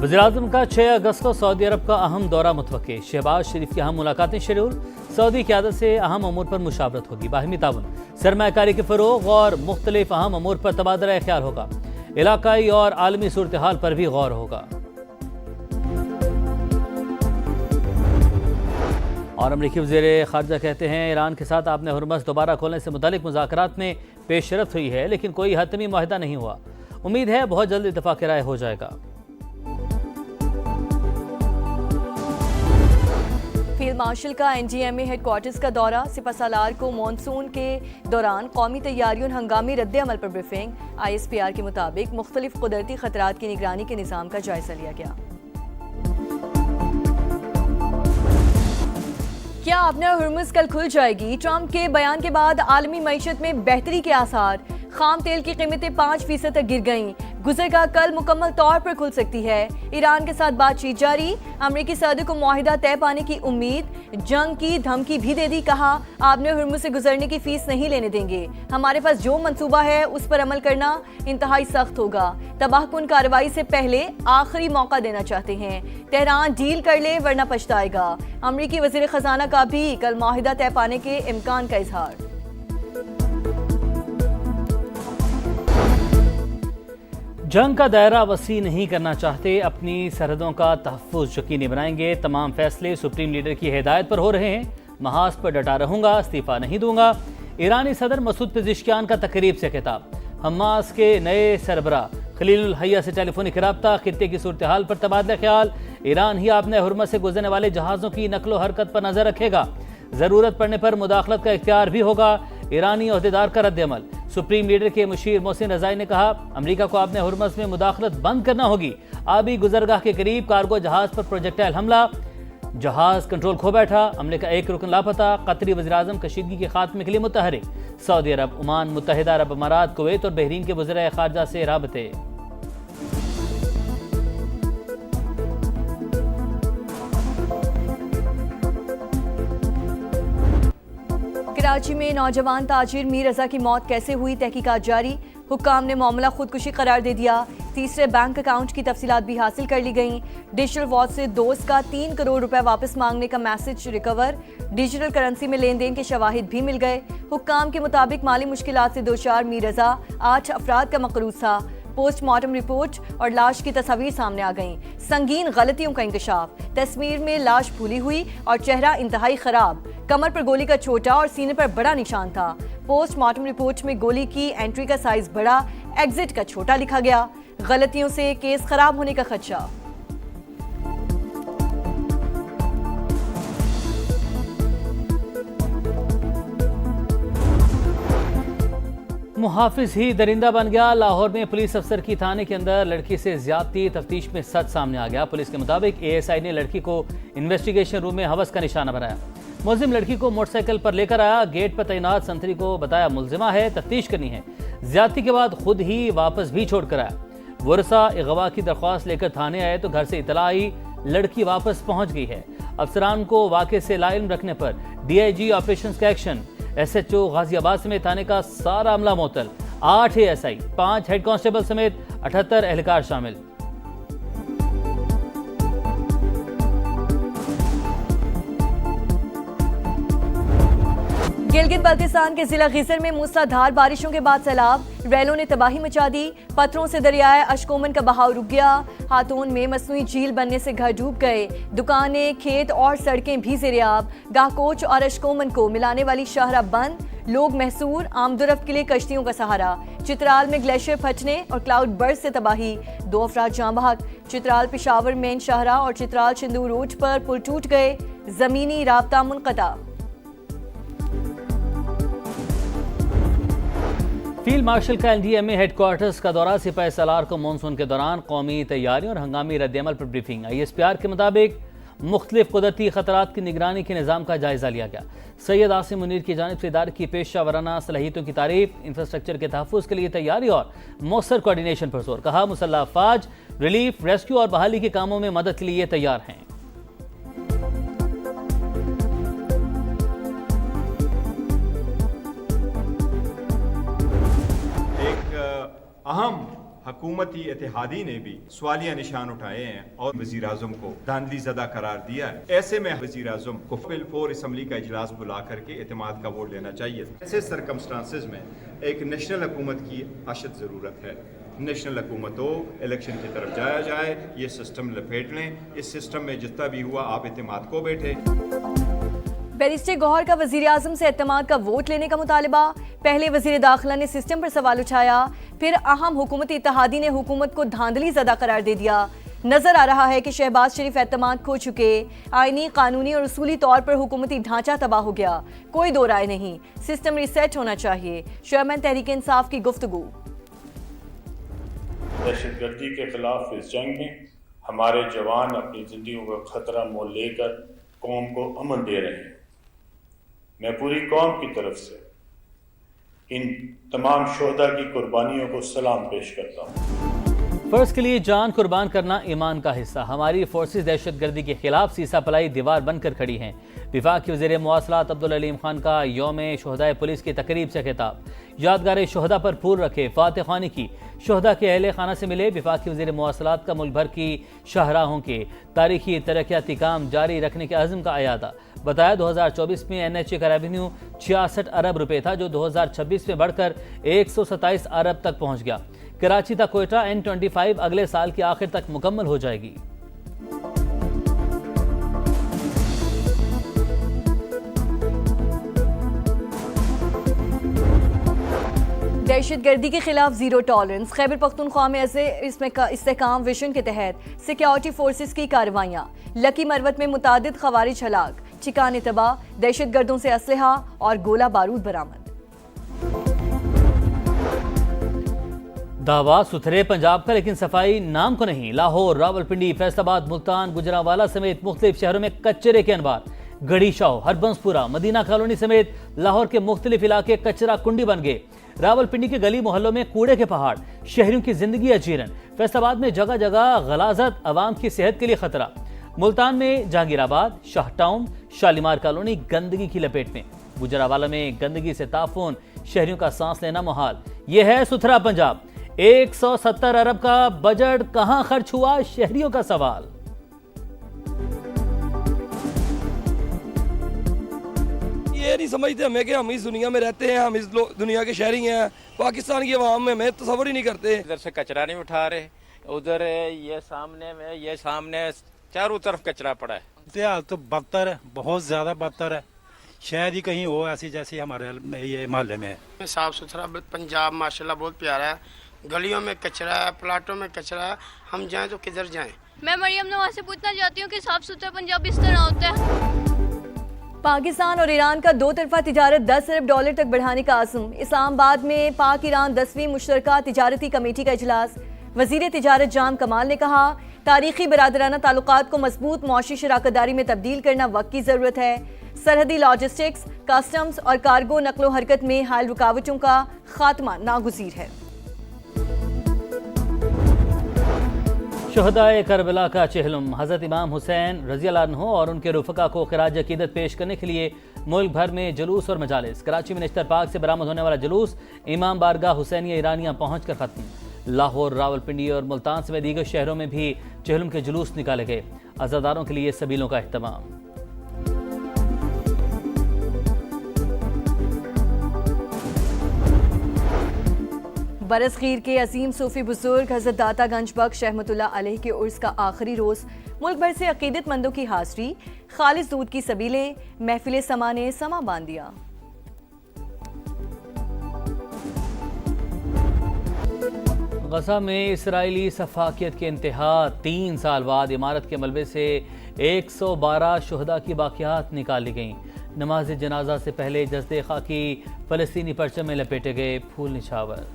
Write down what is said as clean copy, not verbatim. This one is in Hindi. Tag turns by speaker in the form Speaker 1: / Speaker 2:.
Speaker 1: वज़ीर-ए-आज़म का 6 अगस्त को सऊदी अरब का अहम दौरा मुतवक्के। शहबाज शरीफ की अहम मुलाकातें शेड्यूल। सऊदी क़यादत से अहम अमूर पर मुशावरत होगी। बाहमी ताउन, सरमायाकारी के फ़रोग़ और मुख्तलिफ अहम अमूर पर तबादला ख्याल होगा। इलाकाई और आलमी सूरत हाल पर भी गौर होगा। और अमरीकी वज़ीर ख़ारजा कहते हैं ईरान के साथ आपने हुर्मज़ दोबारा खोलने से मुतालिक मुज़ाकरात में पेशरफ्त हुई है, लेकिन कोई हतमी मुआहदा नहीं हुआ। उम्मीद है बहुत जल्द इत्तफ़ाक़ राय हो जाएगा।
Speaker 2: फील्ड मार्शल का NDMA हेडक्वार्टर्स का दौरा। सिपहसालार को मानसून के दौरान कौमी तैयारियों और हंगामी रद्द अमल पर ब्रीफिंग। ISPR के मुताबिक मुख्तलिफ कुदरती खतरात की निगरानी के निज़ाम का जायजा लिया गया। क्या आपने हुर्मुज़ कल खुल जाएगी? ट्रंप के बयान के बाद आलमी मईशत में बेहतरी के आसार। खाम तेल की कीमतें 5% तक गिर गईं। गुज़रगा कल मुकम्मल तौर पर खुल सकती है। ईरान के साथ बातचीत जारी। अमरीकी सदर को मुआहिदा तय पाने की उम्मीद। जंग की धमकी भी दे दी। कहा आपने हुर्मुज़ से गुजरने की फीस नहीं लेने देंगे। हमारे पास जो मंसूबा है उस पर अमल करना इंतहाई सख्त होगा। तबाहकुन कार्रवाई से पहले आखिरी मौका देना चाहते हैं। तेहरान डील कर ले वरना पछताएगा। अमरीकी वज़ीर ख़जाना का भी कल मुआहिदा तय पाने के इम्कान का इजहार।
Speaker 1: जंग का दायरा वसी नहीं करना चाहते, अपनी सरहदों का तहफ़्फ़ुज़ यकीनी बनाएंगे। तमाम फैसले सुप्रीम लीडर की हिदायत पर हो रहे हैं। महाज पर डटा रहूंगा, इस्तीफ़ा नहीं दूंगा। ईरानी सदर मसूद पेज़ेश्कियान का तकरीब से खिताब। हमास के नए सरबरा खलीलुल हैया से टेलीफोनिक रब्ता। खित्ते की सूरत हाल पर तबादला ख्याल। ईरान ही आपने हुर्मुज़ से गुजरने वाले जहाज़ों की नकलो हरकत पर नजर रखेगा। ज़रूरत पड़ने पर मुदाखलत का इख्तियार भी होगा। ईरानी अहदेदार का रद्द अमल। सुप्रीम लीडर के मुशीर मोहसिन रज़ाई ने कहा अमरीका को आपने हुर्मुज़ में मुदाखलत बंद करना होगी। आबी गुजरगाह के करीब कार्गो जहाज पर प्रोजेक्टाइल हमला। जहाज कंट्रोल खो बैठा। अमले का एक रुकन लापता। कतरी वज़ीर-ए-आज़म कशीदगी के खात्मे के लिए मुतहरिक। सऊदी अरब, ओमान, मुत्तहिदा अरब अमारात, कुवैत और बहरीन के वज़ीर ख़ारजा से राबते।
Speaker 2: कराची में नौजवान ताजिर मीर रजा की मौत कैसे हुई, तहकीकात जारी। हुक्काम ने मामला खुदकुशी करार दे दिया। तीसरे बैंक अकाउंट की तफसीलात भी हासिल कर ली गईं। डिजिटल वॉच से दोस्त का 3 करोड़ रुपए वापस मांगने का मैसेज रिकवर। डिजिटल करेंसी में लेन देन के शवाहिद भी मिल गए। हुक्काम के मुताबिक माली मुश्किलात से दोचार मीर रजा 8 अफराद का मकरूज था। पोस्टमार्टम रिपोर्ट और लाश की तस्वीर सामने आ गईं। संगीन गलतियों का इंकशाफ। तस्वीर में लाश फूली हुई और चेहरा इंतहाई खराब। कमर पर गोली का छोटा और सीने पर बड़ा निशान था। पोस्टमार्टम रिपोर्ट में गोली की एंट्री का साइज बड़ा, एग्जिट का छोटा लिखा गया। गलतियों से केस खराब होने का खदशा।
Speaker 1: मुहाफिज ही दरिंदा बन गया। लाहौर में पुलिस अफसर की थाने के अंदर लड़की से ज्यादती तफ्तीश में सच सामने आ गया। पुलिस के मुताबिक ASI ने लड़की को इन्वेस्टिगेशन रूम में हवस का निशाना बनाया। मुलजिम लड़की को मोटरसाइकिल पर लेकर आया। गेट पर तैनात संतरी को बताया मुलजिमा है, तफ्तीश करनी है। ज्यादती के बाद खुद ही वापस भी छोड़ कर आया। वरसा अगवा की दरख्वास्त लेकर थाने आए तो घर से इतला आई लड़की वापस पहुंच गई है। अफसरान को वाक़े से लाइल्म रखने पर DIG ऑपरेशंस का एक्शन। SHO गाजियाबाद समेत थाने का सारा अमला मुअत्तल। 8 ASI, 5 हेड कांस्टेबल समेत 78 एहलकार शामिल।
Speaker 2: गिलगित बल्तिस्तान के जिला गिजर में मूसलाधार बारिशों के बाद सैलाब। रैलों ने तबाही मचा दी। पत्थरों से दरियाए अशकोमन का बहाव रुक गया। हाथोन में मसनूई झील बनने से घर डूब गए। दुकानें, खेत और सड़कें भी ज़ेरे-आब। गाहकोच और अशकोमन को मिलाने वाली शाहराह बंद। लोग महसूर। आमदोरफ्त के लिए कश्तियों का सहारा। चित्राल में ग्लेशियर फटने और क्लाउड बर्स्ट से तबाही। 2 अफराद जाँ बहक। चित्राल पेशावर मेन शाहराह और चित्राल चिंदू रोड पर पुल टूट गए। जमीनी राब्ता मुनक़ता।
Speaker 1: फील्ड मार्शल का NDMA हेडक्वार्टर्स का दौरा। सिपहसालार को मानसून के दौरान कौमी तैयारियों और हंगामी रद्दअमल पर ब्रीफिंग। ISPR के मुताबिक मुख्तलिफ कुदरती खतरात की निगरानी के निज़ाम का जायजा लिया गया। सैयद आसिम मुनीर की जानिब से इदारे की पेशा वराना सलाहियतों की तारीफ। इंफ्रास्ट्रक्चर के तहफ़्फ़ुज़ के लिए तैयारी और मौसर कोऑर्डिनेशन पर जोर। कहा मुसल्लह अफ़वाज रिलीफ, रेस्क्यू और बहाली के कामों में मदद के लिए तैयार हैं।
Speaker 3: अहम हुकूमती इत्तेहादी ने भी सवालिया निशान उठाए हैं और वज़ीर आज़म को धांधली ज़दा करार दिया है। ऐसे में वज़ीर आज़म को बिलफोर असम्बली का इजलास बुला करके एतमाद का वोट लेना चाहिए। ऐसे सरकमस्टांसेस में एक नेशनल हुकूमत की अशद ज़रूरत है। नेशनल हुकूमत हो, इलेक्शन की तरफ जाया जाए, ये सिस्टम लपेट लें। इस सिस्टम में जितना भी हुआ आप एतमाद को बैठे।
Speaker 2: बैरिस्टर गौहर का वज़ीर आज़म से एतमाद का वोट लेने का मुतालबा। पहले वज़ीर दाखिला ने सिस्टम पर सवाल उठाया, फिर अहम हुकूमती इत्तेहादी ने हुकूमत को धांधली ज़दा करार दे दिया। नजर आ रहा है कि शहबाज शरीफ एतमाद खो चुके। आईनी, कानूनी और उसूली तौर पर हुकूमती ढांचा तबाह हो गया, कोई दो राय नहीं। सिस्टम रिसेट होना चाहिए। चेयरमैन तहरीक इंसाफ की गुफ्तगू।
Speaker 4: दहशतगर्दी के खिलाफ इस जंग में हमारे जवान अपनी जिंदगियों का खतरा मोल लेकर कौम को अमन दे रहे हैं। मैं पूरी कौम की तरफ से इन तमाम शोहदा की कुर्बानियों को सलाम पेश करता हूँ।
Speaker 1: फर्ज के लिए जान कुर्बान करना ईमान का हिस्सा। हमारी फोर्सेस दहशतगर्दी के खिलाफ सीसा पलाई दीवार बनकर खड़ी हैं। विफाक के वज़ीर मवासलात अब्दुल अलीम खान का यौम शोहदाए पुलिस की तकरीब से खिताब। यादगार शोहदा पर फूल रखे, फातह ख़्वानी की, शोहदा के अहले खाना से मिले। विफाक के वज़ीर मवासलात का मुल्क भर की शाहराहों के तारीखी तरक्याती काम जारी रखने के अज़्म का अयादा। बताया 2024 में NHA का रेवेन्यू 66 अरब रुपए था, जो 2026 में बढ़कर 127 अरब तक पहुंच गया। कराची तक कोयटा N25 अगले साल के आखिर तक मुकम्मल हो जाएगी।
Speaker 2: दहशतगर्दी के खिलाफ जीरो टॉलरेंस। खैबर पख्तूनख्वा में इस्तेहकाम विजन के तहत सिक्योरिटी फोर्सेस की कार्रवाइयाँ। लकी मरवत में मुतादिद खवारिज हलाक, ठिकाने तबाह, दहशतगर्दों से असलहा और गोला बारूद बरामद।
Speaker 1: दावा सुथरे पंजाब का, लेकिन सफाई नाम को नहीं। लाहौर, रावलपिंडी, फैसलाबाद, मुल्तान, गुजरांवाला समेत मुख्तलिफ शहरों में कचरे के अनबार। गढ़ी शाह, हरबंसपुरा, मदीना कॉलोनी समेत लाहौर के मुख्तलिफ इलाके कचरा कुंडी बन गए। रावलपिंडी के गली मोहल्लों में कूड़े के पहाड़, शहरियों की जिंदगी अजीरन। फैसलाबाद में जगह जगह गलाजत, अवाम की सेहत के लिए खतरा। मुल्तान में जहांगीराबाद, शाह टाउन, शालीमार कॉलोनी गंदगी की लपेट में। गुजरांवाला में गंदगी से ताफून, शहरियों का सांस लेना मुहाल। यह है सुथरा पंजाब। 170 अरब का बजट कहां खर्च हुआ, शहरियों का सवाल।
Speaker 5: ये नहीं समझते हमें कि हम इस दुनिया में रहते हैं, हम इस दुनिया के शहरी हैं। पाकिस्तान की आवाम में हमें तसव्वुर ही नहीं करते।
Speaker 6: इधर से कचरा नहीं उठा रहे, उधर ये सामने चारों तरफ कचरा पड़ा है।
Speaker 7: हाल तो बदतर है, बहुत ज्यादा बदतर है। शायद ही कहीं हो ऐसी जैसी हमारे ये मोहल्ले में है।
Speaker 8: साफ सुथरा पंजाब माशाल्लाह बहुत प्यारा है। गलियों में कचरा है, प्लाटों में कचरा है, हम जाएं तो किधर जाएं।
Speaker 9: मैं मरियम नवाज से पूछना चाहती हूँ कि साफ सुथरा पंजाब इस तरह होता है।
Speaker 2: पाकिस्तान और ईरान का दो तरफा तिजारत 10 अरब डॉलर तक बढ़ाने का आज़म। इस्लामाबाद में पाक ईरान 10वीं मुश्तरका तिजारती कमेटी का इजलास। वज़ीर तिजारत जाम कमाल ने कहा, तारीखी बरादराना ताल्लुकात को मजबूत मौशी शराकतदारी में तब्दील करना वक्त की ज़रूरत है। सरहदी लॉजिस्टिक्स, कस्टम्स और कार्गो नकलो हरकत में हाल रुकावटों का खात्मा नागुज़ीर है।
Speaker 1: शहदाए करबला का चेहलुम। हज़रत इमाम हुसैन रज़ियल्लाहु अन्हु और उनके रुफ़का को खिराज अक़ीदत पेश करने के लिए मुल्क भर में जुलूस और मजालिस। कराची में नश्तर पाक से बरामद होने वाला जुलूस इमाम बारगाह हुसैनिया ईरानिया पहुँच कर ख़त्म। लाहौर, रावलपिंडी और मुल्तान समेत दीगर शहरों में भी चेहलुम के जुलूस निकाले गए। अज़ादारों के लिए सबीलों का अहतमाम।
Speaker 2: बरस खीर के अजीम सूफी बुजुर्ग हज़रत दाता गंज बख्श रहमतुल्लाह अलैह के उर्स का आखिरी रोज़। मुल्क भर से अकीदतमंदों की हाज़री। खालिस दूध की सबीलें, महफिल समा ने समा बांध दिया।
Speaker 1: गज़ा में इसराइली सफाकियत के इंतहा। 3 साल बाद इमारत के मलबे से 112 शुहदा की बाक़ियात निकाली गईं। नमाज जनाजा से पहले जस्दे खाकी फ़लस्तीनी परचम में लपेटे गए फूल निछावर।